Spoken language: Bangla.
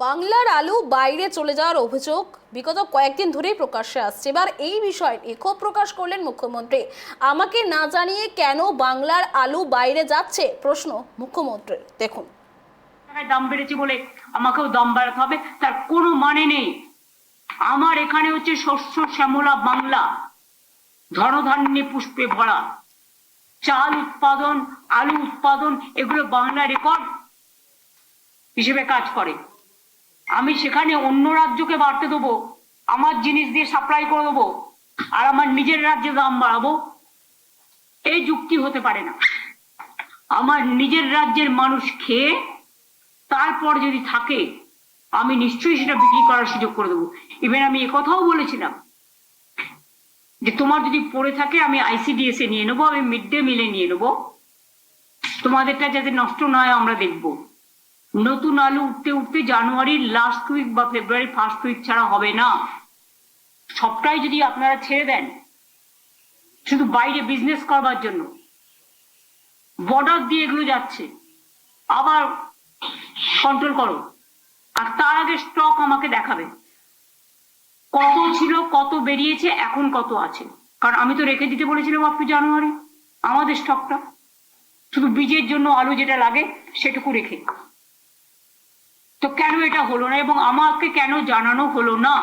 বাংলার আলু বাইরে চলে যাওয়ার অভিযোগ বিগত কয়েকদিন ধরেই প্রকাশ্যে আসছে। এবার এই বিষয়ে ক্ষোভ প্রকাশ করলেন মুখ্যমন্ত্রী। আমাকে না জানিয়ে কেন বাংলার আলু বাইরে যাচ্ছে, প্রশ্ন মুখ্যমন্ত্রীর। দেখুন, দাম বেড়েছে বলে আমাকেও দাম বাড়াতে হবে, তার কোনো মানে নেই। আমার এখানে হচ্ছে শস্য শ্যামলা বাংলা, ধনধান্যে পুষ্পে ভরা। চাল উৎপাদন, আলু উৎপাদন, এগুলো বাংলা রেকর্ড হিসেবে কাজ করে। আমি সেখানে অন্য রাজ্যকে বাড়তে দেবো, আমার জিনিস দিয়ে সাপ্লাই করে দেবো, আর আমার নিজের রাজ্যে দাম বাড়াবো? এই যুক্তি হতে পারে না। আমার নিজের রাজ্যের মানুষ খেয়ে তারপর যদি থাকে, আমি নিশ্চয়ই সেটা বিক্রি করার সুযোগ করে দেবো। ইভেন আমি কথাও বলেছিলাম যে তোমার যদি পড়ে থাকে আমি ICDS এ নিয়ে নেবো, আমি মিড ডে মিলে নিয়ে নেবো, তোমাদেরটা যাতে নষ্ট না হয় আমরা দেখবো। নতুন আলু উঠতে উঠতে জানুয়ারির লাস্ট উইক বা ফেব্রুয়ারি ফার্স্ট উইক ছাড়া হবে না। সবটাই যদি আপনারা ছেড়ে দেন শুধু বাইরে বিজনেস করবার জন্য, বর্ডার দিয়ে এগুলো যাচ্ছে, আবার কন্ট্রোল করো। আর তার আগে স্টক আমাকে দেখাবে, কত ছিল, কত বেরিয়েছে, এখন কত আছে। কারণ আমি তো রেখে দিতে বলেছিলাম আপ টু জানুয়ারি আমাদের স্টকটা, শুধু বীজের জন্য আলু যেটা লাগে সেটুকু রেখে। তো কেন এটা হলো না এবং আমাকে কেন জানানো হলো না?